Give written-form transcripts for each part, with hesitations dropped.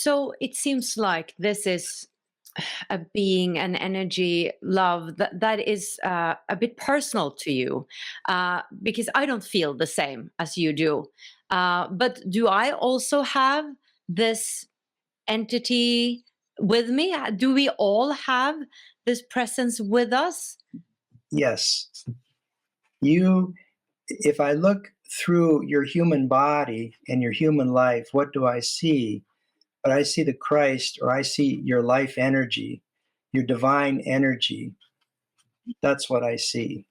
So it seems like this is a being, an energy, love that is a bit personal to you, because I don't feel the same as you do. But do I also have this entity with me? Do we all have this presence with us? Yes. You, if I look through your human body and your human life, what do I see? But I see the Christ, or I see your life energy, your divine energy. That's what I see.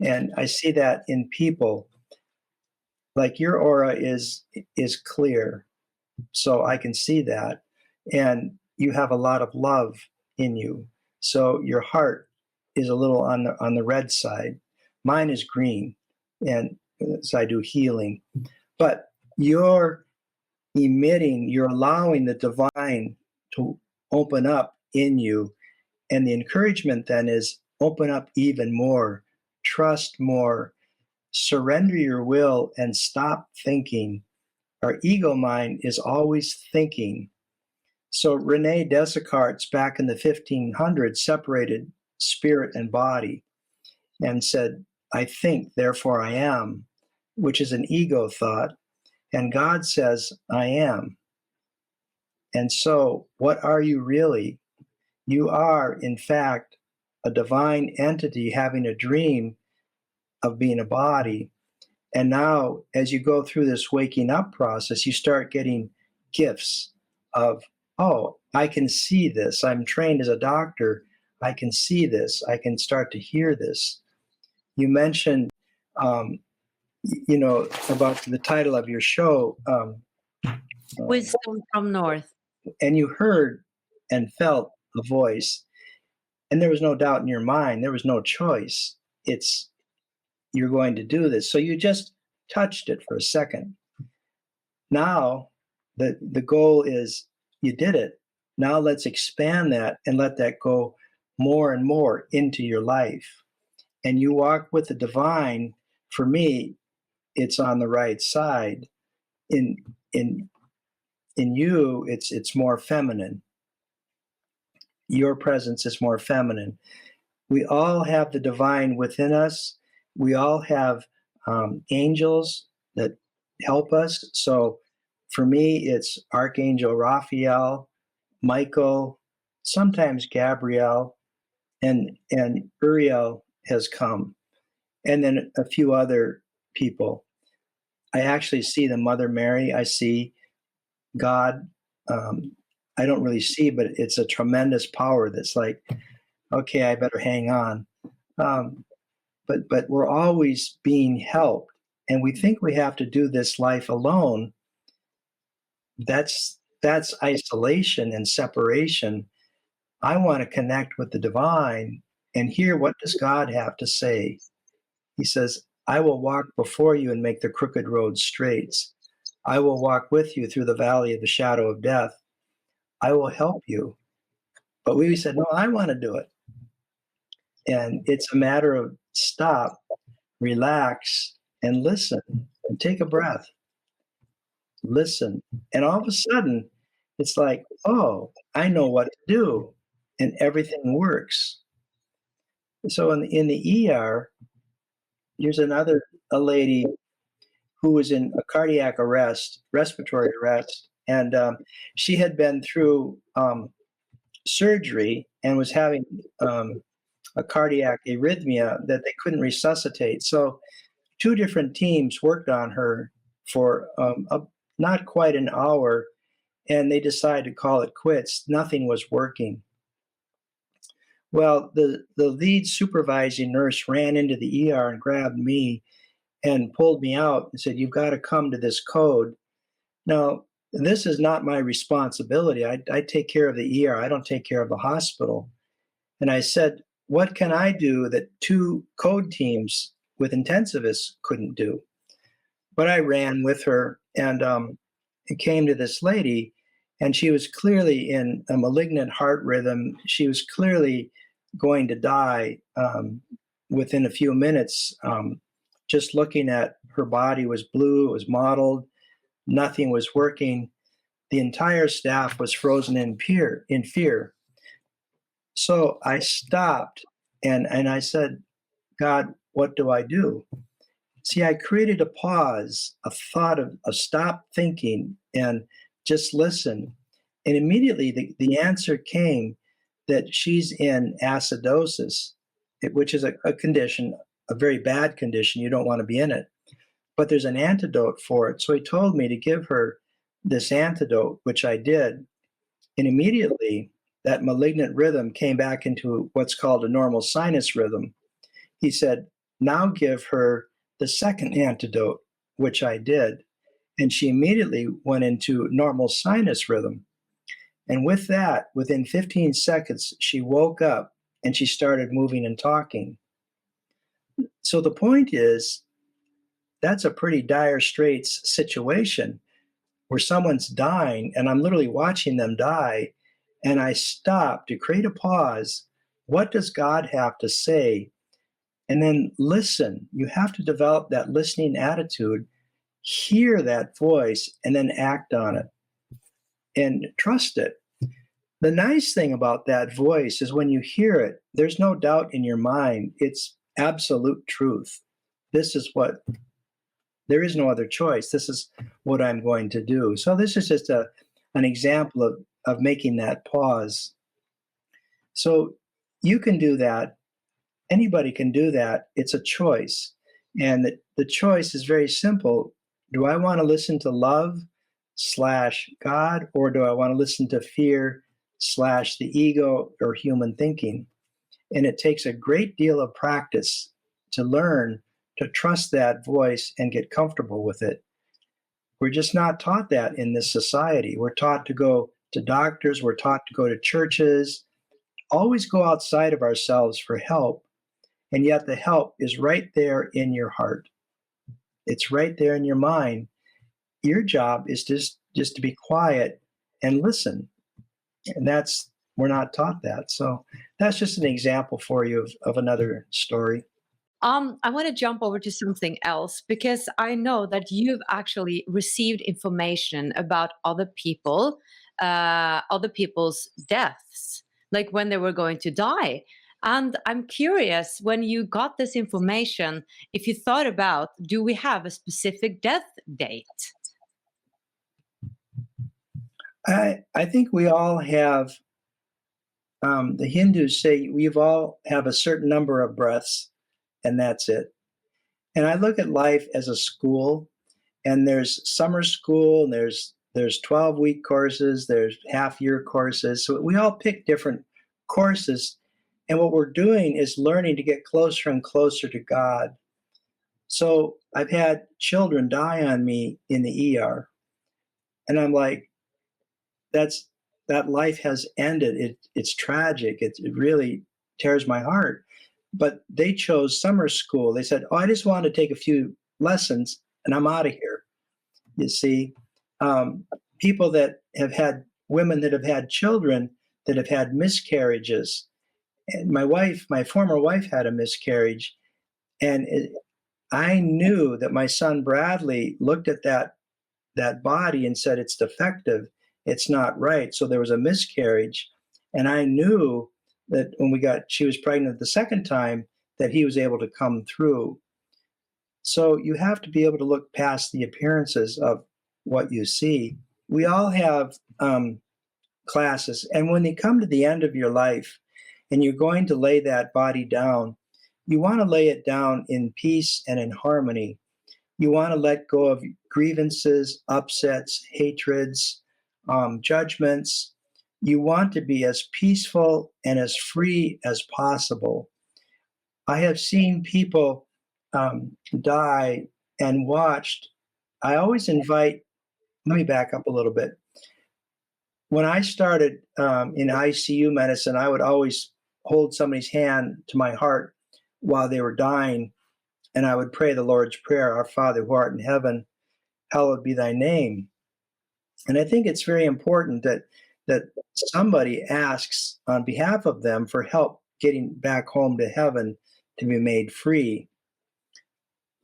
And I see that in people. Like your aura is clear, so I can see that. And you have a lot of love in you. So your heart is a little on the red side. Mine is green, and so I do healing. But you're emitting, you're allowing the divine to open up in you. And the encouragement then is open up even more, trust more, surrender your will, and stop thinking. Our ego mind is always thinking. So Rene Descartes back in the 1500s separated spirit and body and said, I think, therefore I am, which is an ego thought. And God says, I am. And so what are you really? You are, in fact, a divine entity having a dream of being a body. And now, as you go through this waking up process, you start getting gifts of, oh, I can see this. I'm trained as a doctor. I can see this. I can start to hear this. You mentioned, about the title of your show, Wisdom from North. and you heard and felt a voice, and there was no doubt in your mind. There was no choice. It's, you're going to do this. So you just touched it for a second. Now, the goal is you did it. Now let's expand that and let that go more and more into your life. And you walk with the divine. For me, it's on the right side. In you, it's more feminine. Your presence is more feminine. We all have the divine within us. We all have angels that help us. So for me, it's Archangel Raphael, Michael, sometimes Gabriel, and Uriel has come, and then a few other people. I actually see the Mother Mary. I see God. I don't really see, but it's a tremendous power that's like, okay, I better hang on. But we're always being helped, and we think we have to do this life alone. That's isolation and separation. I want to connect with the divine and hear, what does God have to say? He says, I will walk before you and make the crooked roads straight. I will walk with you through the valley of the shadow of death. I will help you. But we said, no, I want to do it. And it's a matter of stop, relax, and listen, and take a breath. Listen. And all of a sudden, it's like, oh, I know what to do. And everything works. So in the ER, here's a lady who was in a cardiac arrest, respiratory arrest, and she had been through surgery and was having a cardiac arrhythmia that they couldn't resuscitate. So 2 different teams worked on her for not quite an hour, and they decided to call it quits. Nothing was working. Well, the lead supervising nurse ran into the ER and grabbed me and pulled me out and said, you've got to come to this code. Now, this is not my responsibility. I take care of the ER. I don't take care of the hospital. And I said, what can I do that 2 code teams with intensivists couldn't do? But I ran with her, and it came to this lady, and she was clearly in a malignant heart rhythm. She was clearly going to die within a few minutes. Just looking at her body was blue, it was mottled, nothing was working. the entire staff was frozen in fear. So I stopped and I said, God, what do I do? See, I created a pause, a thought of a stop thinking and just listen. And immediately the answer came that she's in acidosis, which is a condition, a very bad condition. You don't want to be in it. But there's an antidote for it. So he told me to give her this antidote, which I did. And immediately that malignant rhythm came back into what's called a normal sinus rhythm. He said, now give her the second antidote, which I did. And she immediately went into normal sinus rhythm. And with that, within 15 seconds, she woke up and she started moving and talking. So the point is, that's a pretty dire straits situation where someone's dying and I'm literally watching them die. And I stop to create a pause. What does God have to say? And then listen. You have to develop that listening attitude, hear that voice, and then act on it and trust it. The nice thing about that voice is when you hear it, there's no doubt in your mind. It's absolute truth. This is what, there is no other choice. This is what I'm going to do. So this is just an example of making that pause. So you can do that. Anybody can do that. It's a choice. And the choice is very simple. Do I want to listen to love / God, or do I want to listen to fear / the ego or human thinking? And it takes a great deal of practice to learn to trust that voice and get comfortable with it. We're just not taught that in this society. We're taught to go to doctors, we're taught to go to churches, always go outside of ourselves for help. And yet the help is right there in your heart. It's right there in your mind. Your job is just to be quiet and listen. And we're not taught that. So that's just an example for you of another story. I want to jump over to something else because I know that you've actually received information about other people's deaths, like when they were going to die. And I'm curious, when you got this information, if you thought about, do we have a specific death date? I think we all have, the Hindus say we've all have a certain number of breaths, and that's it. And I look at life as a school, and there's summer school, and there's 12-week courses, there's half-year courses. So we all pick different courses, and what we're doing is learning to get closer and closer to God. So I've had children die on me in the ER, and I'm like, that life has ended. It's tragic. It really tears my heart. But they chose summer school. They said, "Oh, I just want to take a few lessons, and I'm out of here." You see, people that have had women that have had children that have had miscarriages. And my former wife, had a miscarriage, and I knew that my son Bradley looked at that body and said it's defective, it's not right. So there was a miscarriage, and I knew that when she was pregnant the second time, that he was able to come through. So you have to be able to look past the appearances of what you see. We all have classes, and when you come to the end of your life and you're going to lay that body down, you want to lay it down in peace and in harmony. You want to let go of grievances, upsets, hatreds, judgments. You want to be as peaceful and as free as possible. I have seen people die and watched. I always invite, let me back up a little bit. When I started in ICU medicine, I would always hold somebody's hand to my heart while they were dying, and I would pray the Lord's Prayer, "Our Father who art in heaven, hallowed be thy name." And I think it's very important that somebody asks on behalf of them for help getting back home to heaven to be made free.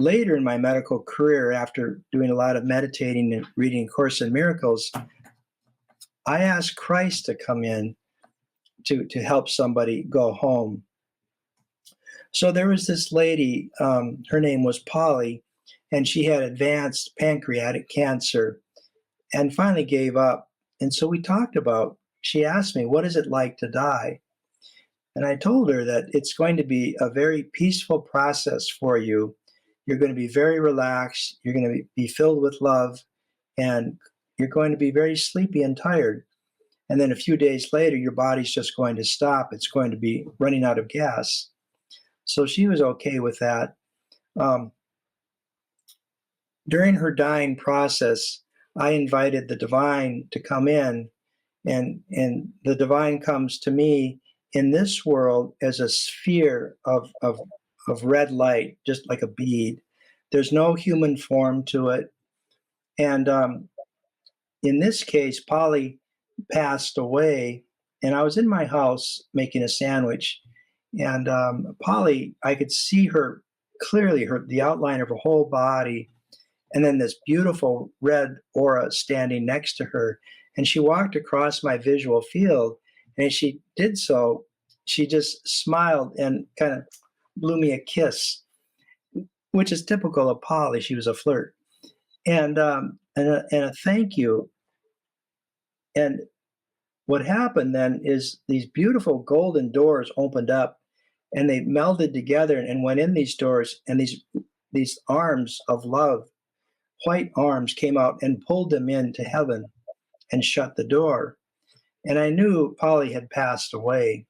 Later in my medical career, after doing a lot of meditating and reading Course in Miracles, I asked Christ to come in to help somebody go home. So there was this lady, her name was Polly, and she had advanced pancreatic cancer and finally gave up. And so we talked about, she asked me, what is it like to die? And I told her that it's going to be a very peaceful process for you. You're going to be very relaxed. You're going to be filled with love, and you're going to be very sleepy and tired. And then a few days later, your body's just going to stop. It's going to be running out of gas. So she was okay with that. Um, During her dying process, I invited the divine to come in, and the divine comes to me in this world as a sphere of red light, just like a bead. There's no human form to it. And in this case, Polly passed away, and I was in my house making a sandwich. And Polly, I could see her clearly, the outline of her whole body, and then this beautiful red aura standing next to her. And she walked across my visual field, and as she did so, she just smiled and kind of blew me a kiss, which is typical of Polly. She was a flirt, and a thank you. And what happened then is these beautiful golden doors opened up, and they melded together and went in these doors, and these arms of love, white arms, came out and pulled them into heaven and shut the door. And I knew Polly had passed away.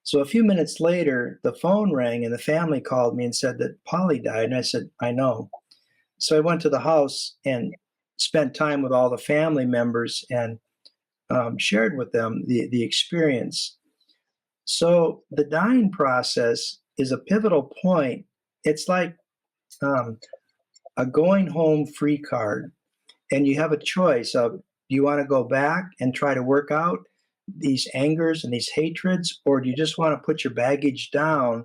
So a few minutes later, the phone rang and the family called me and said that Polly died. And I said, I know. So I went to the house and spent time with all the family members and shared with them the experience. So the dying process is a pivotal point. It's like a going home free card. And you have a choice of, do you want to go back and try to work out these angers and these hatreds, or do you just want to put your baggage down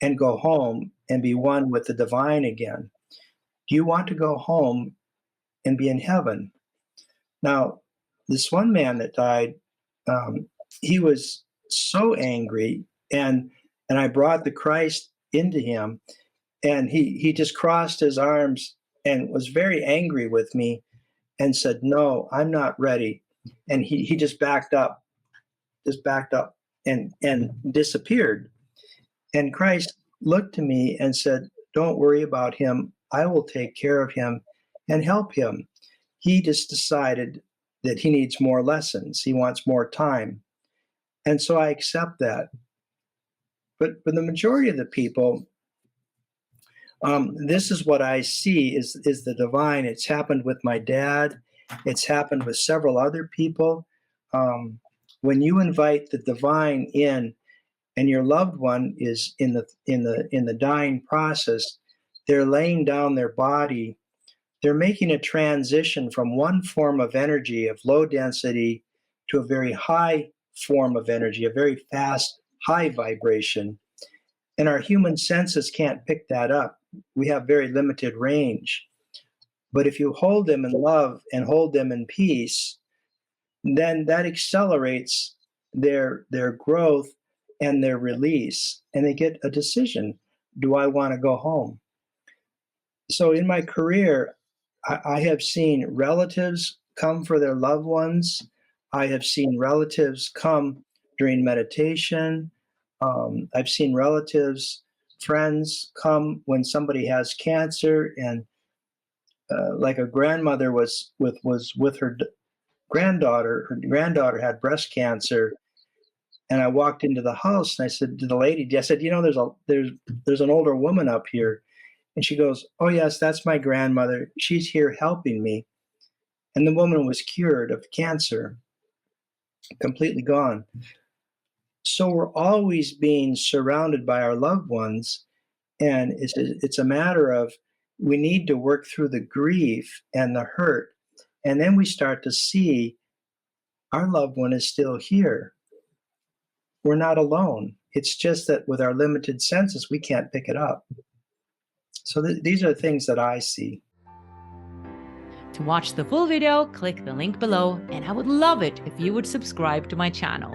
and go home and be one with the divine again? Do you want to go home and be in heaven? Now, this one man that died, he was so angry, and I brought the Christ into him, and he just crossed his arms and was very angry with me and said, no, I'm not ready. And he just backed up and disappeared. And Christ looked to me and said, don't worry about him. I will take care of him and help him. He just decided that he needs more lessons. He wants more time. And so I accept that. But for the majority of the people, this is what I see is the divine. It's happened with my dad. It's happened with several other people. When you invite the divine in, and your loved one is in the dying process, they're laying down their body. They're making a transition from one form of energy of low density to a very high form of energy, a very fast, high vibration. And our human senses can't pick that up. We have very limited range. But if you hold them in love and hold them in peace, then that accelerates their growth and their release. And they get a decision. Do I want to go home? So in my career, I have seen relatives come for their loved ones. I have seen relatives come during meditation. I've seen relatives, friends come when somebody has cancer, and like a grandmother was with her granddaughter. Her granddaughter had breast cancer, and I walked into the house and I said to the lady, I said, there's an older woman up here. And she goes, oh yes, that's my grandmother. She's here helping me. And the woman was cured of cancer, completely gone. So we're always being surrounded by our loved ones. And it's a matter of, we need to work through the grief and the hurt. And then we start to see our loved one is still here. We're not alone. It's just that with our limited senses, we can't pick it up. So these are things that I see. To watch the full video, click the link below, and I would love it if you would subscribe to my channel.